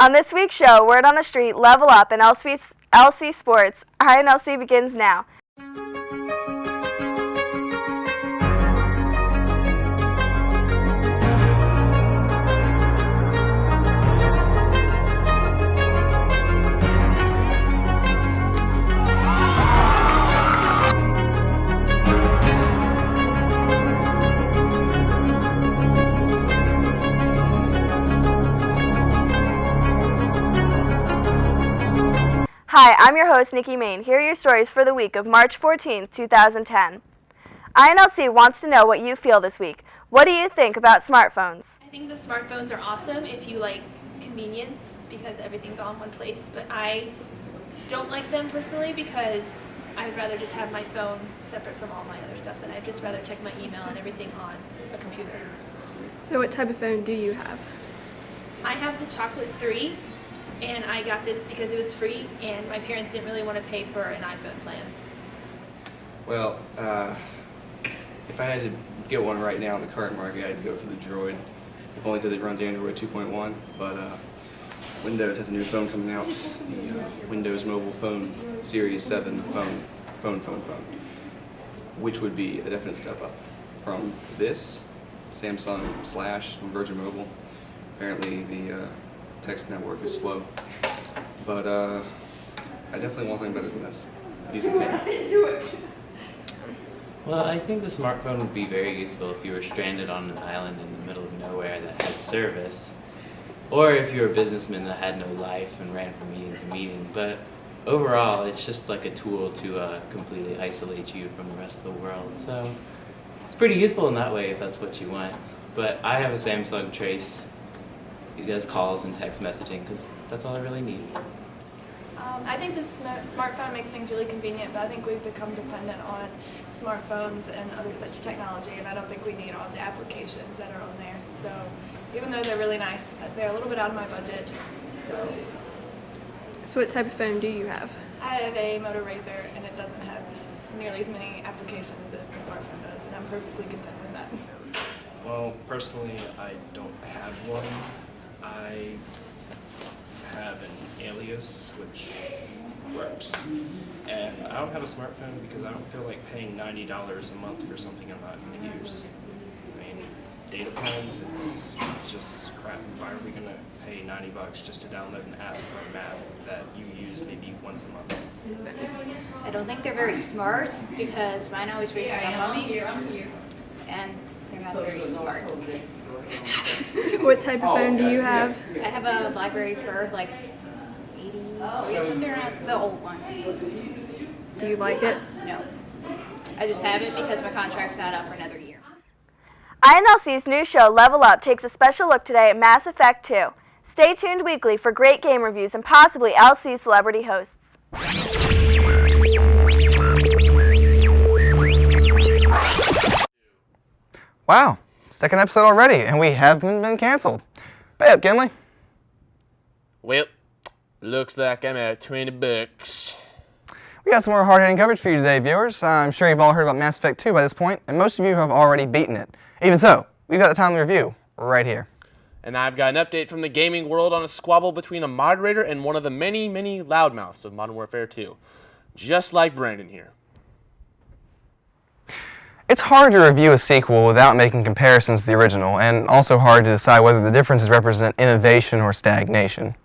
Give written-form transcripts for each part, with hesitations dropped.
On this week's show, Word on the Street, Level Up, and LC Sports, INLC begins now. Hi, I'm your host, Nikki Main. Here are your stories for the week of March 14, 2010. INLC wants to know what you feel this week. What do you think about smartphones? I think the smartphones are awesome if you like convenience because everything's all in one place, but I don't like them personally because I'd rather just have my phone separate from all my other stuff, and I'd just rather check my email and everything on a computer. So what type of phone do you have? I have the Chocolate 3. And I got this because it was free, and my parents didn't really want to pay for an iPhone plan. Well, if I had to get one right now in the current market, I'd go for the Droid, if only because it runs Android 2.1. But Windows has a new phone coming out, the Windows Mobile Phone Series 7 phone, which would be a definite step up from this Samsung / Virgin Mobile. Apparently, the text network is slow, but I definitely want something better than this. Decent camera. Well, I think the smartphone would be very useful if you were stranded on an island in the middle of nowhere that had service, or if you were a businessman that had no life and ran from meeting to meeting. But overall, it's just like a tool to completely isolate you from the rest of the world. So it's pretty useful in that way if that's what you want. But I have a Samsung Trace. It does calls and text messaging because that's all I really need. I think this smartphone makes things really convenient, but I think we've become dependent on smartphones and other such technology, and I don't think we need all the applications that are on there. So even though they're really nice, they're a little bit out of my budget. So what type of phone do you have? I have a Moto Razr, and it doesn't have nearly as many applications as the smartphone does, and I'm perfectly content with that. Well, personally, I don't have one. I have an Alias, which works, and I don't have a smartphone because I don't feel like paying $90 a month for something I'm not going to use. I mean, data plans, it's just crap. Why are we going to pay $90 just to download an app for a map that you use maybe once a month? I don't think they're very smart because mine always races up on me, and they're not very smart. What type of phone do you have? I have a BlackBerry Curve, like 83 something around, the old one. Do you like it? No. I just have it because my contract's not up for another year. INLC's new show, Level Up, takes a special look today at Mass Effect 2. Stay tuned weekly for great game reviews and possibly LC celebrity hosts. Wow, second episode already, and we haven't been canceled. Pay up, Kinley. Well, looks like I'm at $20. We got some more hard-hitting coverage for you today, viewers. I'm sure you've all heard about Mass Effect 2 by this point, and most of you have already beaten it. Even so, we've got the timely review right here. And I've got an update from the gaming world on a squabble between a moderator and one of the many, many loudmouths of Modern Warfare 2. Just like Brandon here. It's hard to review a sequel without making comparisons to the original, and also hard to decide whether the differences represent innovation or stagnation.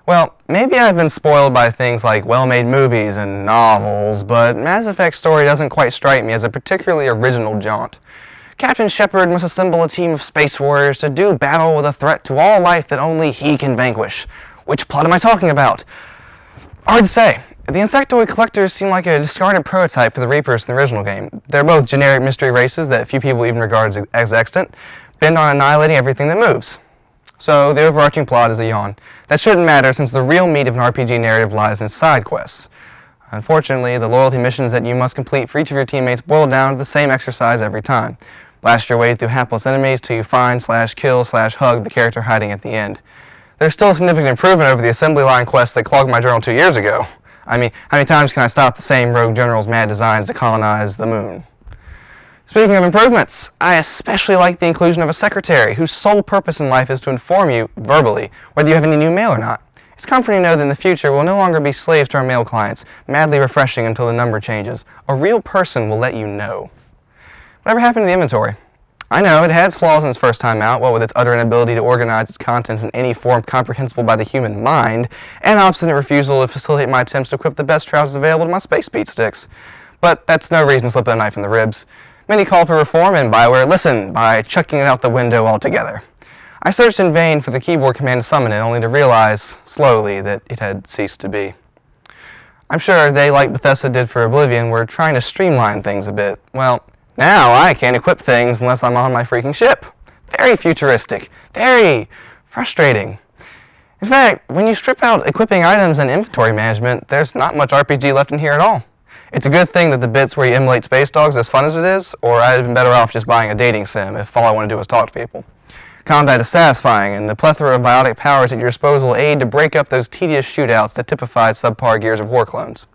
Well, maybe I've been spoiled by things like well-made movies and novels, but Mass Effect's story doesn't quite strike me as a particularly original jaunt. Captain Shepard must assemble a team of space warriors to do battle with a threat to all life that only he can vanquish. Which plot am I talking about? Hard to say. The Insectoid Collectors seem like a discarded prototype for the Reapers in the original game. They're both generic mystery races that few people even regard as extant, bent on annihilating everything that moves. So the overarching plot is a yawn. That shouldn't matter since the real meat of an RPG narrative lies in side quests. Unfortunately, the loyalty missions that you must complete for each of your teammates boil down to the same exercise every time. Blast your way through hapless enemies till you find/kill/hug the character hiding at the end. There's still a significant improvement over the assembly line quests that clogged my journal 2 years ago. I mean, how many times can I stop the same rogue general's mad designs to colonize the moon? Speaking of improvements, I especially like the inclusion of a secretary whose sole purpose in life is to inform you, verbally, whether you have any new mail or not. It's comforting to know that in the future we'll no longer be slaves to our mail clients, madly refreshing until the number changes. A real person will let you know. Whatever happened to the inventory? I know, it has flaws in its first time out, what with its utter inability to organize its contents in any form comprehensible by the human mind, and obstinate refusal to facilitate my attempts to equip the best trousers available to my Space Beat sticks. But that's no reason to slip a knife in the ribs. Many call for reform, and Bioware listened by chucking it out the window altogether. I searched in vain for the keyboard command to summon it, only to realize, slowly, that it had ceased to be. I'm sure they, like Bethesda did for Oblivion, were trying to streamline things a bit. Well, now I can't equip things unless I'm on my freaking ship. Very futuristic. Very frustrating. In fact, when you strip out equipping items and inventory management, there's not much RPG left in here at all. It's a good thing that the bits where you emulate Space Dogs as fun as it is, or I'd have been better off just buying a dating sim if all I want to do is talk to people. Combat is satisfying, and the plethora of biotic powers at your disposal aid to break up those tedious shootouts that typify subpar Gears of War clones.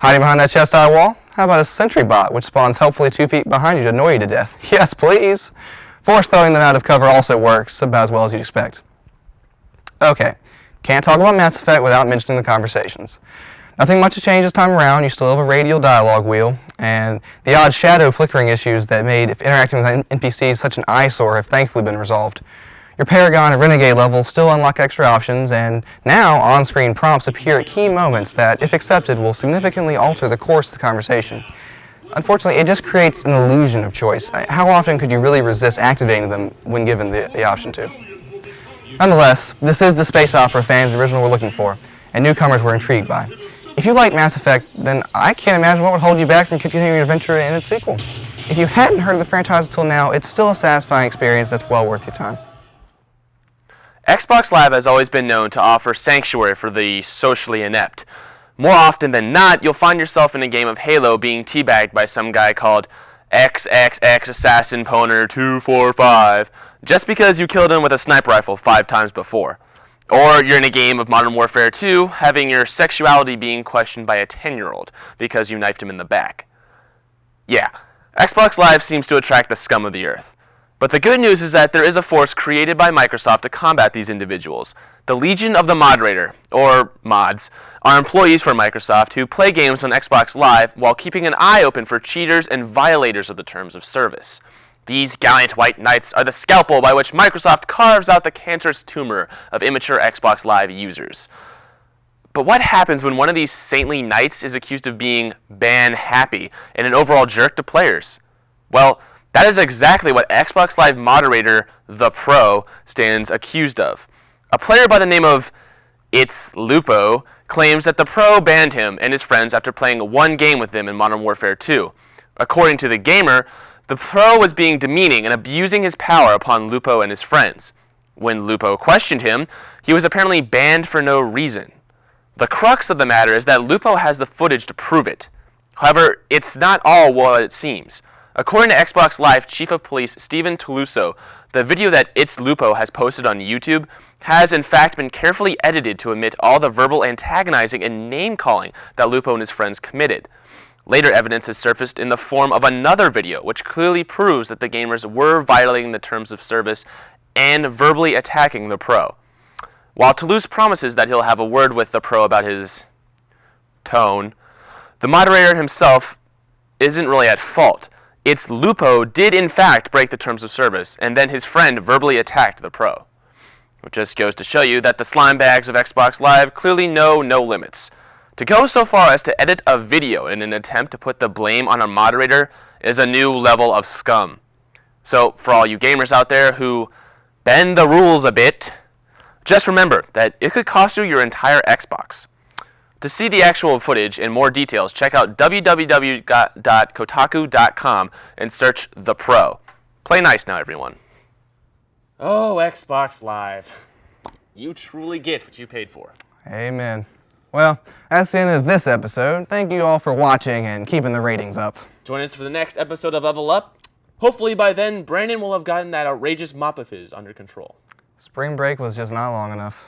Hiding behind that chest-high wall? How about a sentry bot, which spawns helpfully 2 feet behind you to annoy you to death? Yes, please! Force throwing them out of cover also works, about as well as you'd expect. Okay, can't talk about Mass Effect without mentioning the conversations. Nothing much has changed this time around. You still have a radial dialogue wheel, and the odd shadow flickering issues that made interacting with NPCs such an eyesore have thankfully been resolved. Your Paragon and Renegade levels still unlock extra options, and now on-screen prompts appear at key moments that, if accepted, will significantly alter the course of the conversation. Unfortunately, it just creates an illusion of choice. How often could you really resist activating them when given the option to? Nonetheless, this is the space opera fans the original were looking for, and newcomers were intrigued by. If you like Mass Effect, then I can't imagine what would hold you back from continuing your adventure in its sequel. If you hadn't heard of the franchise until now, it's still a satisfying experience that's well worth your time. Xbox Live has always been known to offer sanctuary for the socially inept. More often than not, you'll find yourself in a game of Halo being teabagged by some guy called XXX Assassin Poner 245 just because you killed him with a sniper rifle 5 times before. Or you're in a game of Modern Warfare 2 having your sexuality being questioned by a 10-year-old because you knifed him in the back. Yeah, Xbox Live seems to attract the scum of the earth. But the good news is that there is a force created by Microsoft to combat these individuals. The Legion of the Moderator, or mods, are employees for Microsoft who play games on Xbox Live while keeping an eye open for cheaters and violators of the terms of service. These gallant white knights are the scalpel by which Microsoft carves out the cancerous tumor of immature Xbox Live users. But what happens when one of these saintly knights is accused of being ban-happy and an overall jerk to players? Well, that is exactly what Xbox Live moderator The Pro stands accused of. A player by the name of It's Lupo claims that The Pro banned him and his friends after playing 1 game with them in Modern Warfare 2. According to The Gamer, The Pro was being demeaning and abusing his power upon Lupo and his friends. When Lupo questioned him, he was apparently banned for no reason. The crux of the matter is that Lupo has the footage to prove it. However, it's not all what it seems. According to Xbox Live Chief of Police Steven Toluso, the video that It's Lupo has posted on YouTube has in fact been carefully edited to omit all the verbal antagonizing and name-calling that Lupo and his friends committed. Later evidence has surfaced in the form of another video, which clearly proves that the gamers were violating the terms of service and verbally attacking The Pro. While Toulouse promises that he'll have a word with The Pro about his tone, the moderator himself isn't really at fault. It's Lupo did in fact break the terms of service, and then his friend verbally attacked The Pro. Which just goes to show you that the slime bags of Xbox Live clearly know no limits. To go so far as to edit a video in an attempt to put the blame on a moderator is a new level of scum. So, for all you gamers out there who bend the rules a bit, just remember that it could cost you your entire Xbox. To see the actual footage and more details, check out www.kotaku.com and search The Pro. Play nice now, everyone. Oh, Xbox Live. You truly get what you paid for. Amen. Well, that's the end of this episode. Thank you all for watching and keeping the ratings up. Join us for the next episode of Level Up. Hopefully by then, Brandon will have gotten that outrageous mop of his under control. Spring break was just not long enough.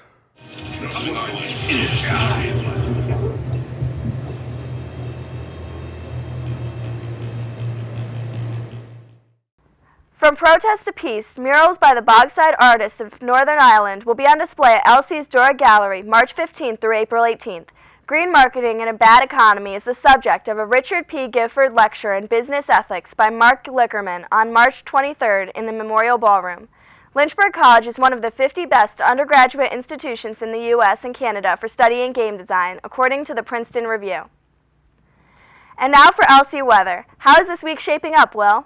From protest to peace, murals by the Bogside artists of Northern Ireland will be on display at LC's Dora Gallery March 15th through April 18th. Green marketing in a bad economy is the subject of a Richard P. Gifford lecture in business ethics by Mark Lickerman on March 23rd in the Memorial Ballroom. Lynchburg College is one of the 50 best undergraduate institutions in the U.S. and Canada for studying game design, according to the Princeton Review. And now for LC weather. How is this week shaping up, Will?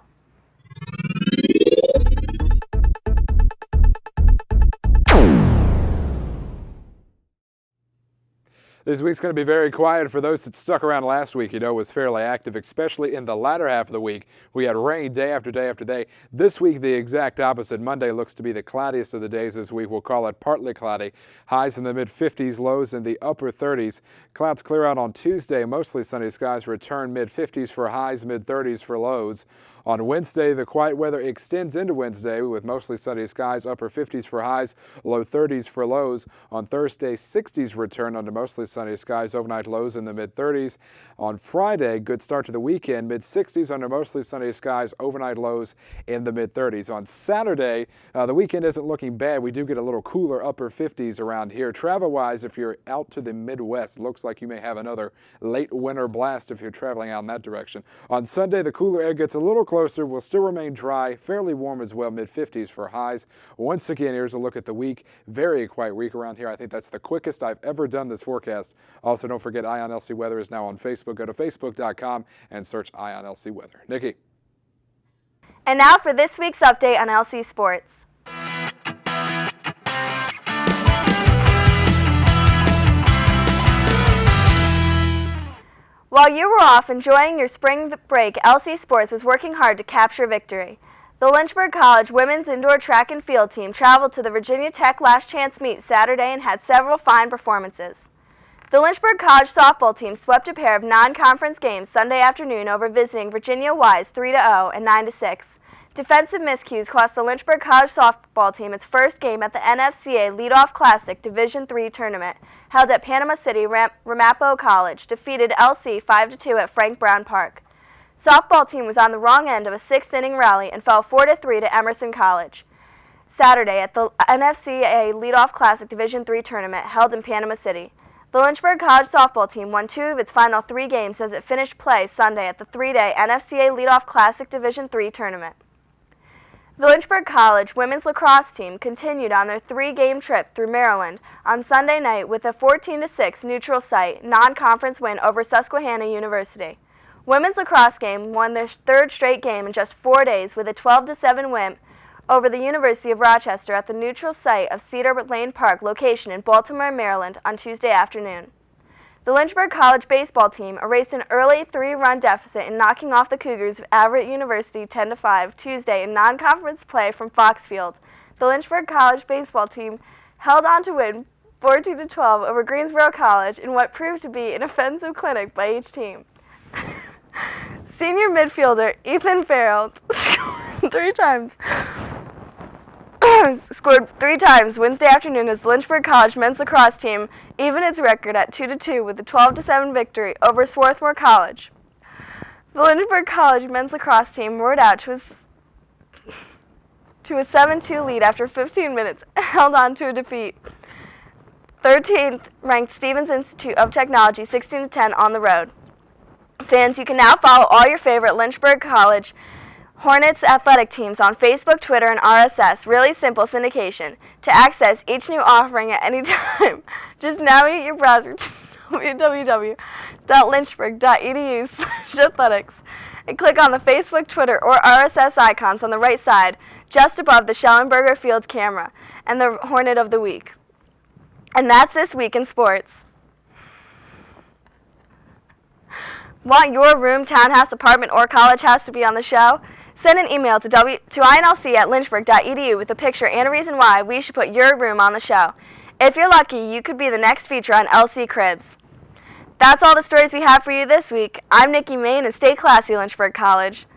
This week's going to be very quiet for those that stuck around last week. You know, it was fairly active, especially in the latter half of the week. We had rain day after day after day. This week, the exact opposite. Monday looks to be the cloudiest of the days this week. We'll call it partly cloudy. Highs in the mid-50s, lows in the upper 30s. Clouds clear out on Tuesday. Mostly sunny skies return, mid-50s for highs, mid-30s for lows. On Wednesday, the quiet weather extends into Wednesday with mostly sunny skies, upper 50s for highs, low 30s for lows. On Thursday, 60s return under mostly sunny skies, overnight lows in the mid-30s. On Friday, good start to the weekend, mid-60s under mostly sunny skies, overnight lows in the mid-30s. On Saturday, the weekend isn't looking bad. We do get a little cooler, upper 50s around here. Travel-wise, if you're out to the Midwest, it looks like you may have another late winter blast if you're traveling out in that direction. On Sunday, the cooler air gets a little closer. Will still remain dry, fairly warm as well, mid-50s for highs. Once again, here's a look at the week. Very quiet week around here. I think that's the quickest I've ever done this forecast. Also, don't forget Eye on LC Weather is now on Facebook. Go to facebook.com and search Eye on LC Weather. Nikki. And now for this week's update on LC Sports. While you were off enjoying your spring break, LC Sports was working hard to capture victory. The Lynchburg College women's indoor track and field team traveled to the Virginia Tech Last Chance meet Saturday and had several fine performances. The Lynchburg College softball team swept a pair of non-conference games Sunday afternoon over visiting Virginia Wise 3-0 and 9-6. Defensive miscues cost the Lynchburg College softball team its first game at the NFCA Leadoff Classic Division III tournament held at Panama City Ramapo College, defeated LC 5-2 at Frank Brown Park. Softball team was on the wrong end of a sixth-inning rally and fell 4-3 to Emerson College. Saturday at the NFCA Leadoff Classic Division III tournament held in Panama City. The Lynchburg College softball team won 2 of its final 3 games as it finished play Sunday at the 3-day NFCA Leadoff Classic Division III tournament. The Lynchburg College women's lacrosse team continued on their 3-game trip through Maryland on Sunday night with a 14-6 neutral site non-conference win over Susquehanna University. Women's lacrosse game won their 3rd straight game in just 4 days with a 12-7 win over the University of Rochester at the neutral site of Cedar Lane Park location in Baltimore, Maryland on Tuesday afternoon. The Lynchburg College baseball team erased an early 3-run deficit in knocking off the Cougars of Everett University 10-5 Tuesday in non-conference play from Fox Field. The Lynchburg College baseball team held on to win 14-12 over Greensboro College in what proved to be an offensive clinic by each team. Senior midfielder Ethan Farrell scored 3 times Wednesday afternoon as the Lynchburg College men's lacrosse team evened its record at 2-2 with a 12-7 victory over Swarthmore College. The Lynchburg College men's lacrosse team roared out to a 7-2 lead after 15 minutes and held on to a defeat. 13th ranked Stevens Institute of Technology 16-10 on the road. Fans, you can now follow all your favorite Lynchburg College Hornets athletic teams on Facebook, Twitter, and RSS. Really simple syndication. To access each new offering at any time, just navigate your browser to www.lynchburg.edu/athletics and click on the Facebook, Twitter, or RSS icons on the right side, just above the Schellenberger Field camera and the Hornet of the Week. And that's this week in sports. Want your room, townhouse, apartment, or college house to be on the show? Send an email to inlc@lynchburg.edu with a picture and a reason why we should put your room on the show. If you're lucky, you could be the next feature on LC Cribs. That's all the stories we have for you this week. I'm Nikki Main, and stay classy, Lynchburg College.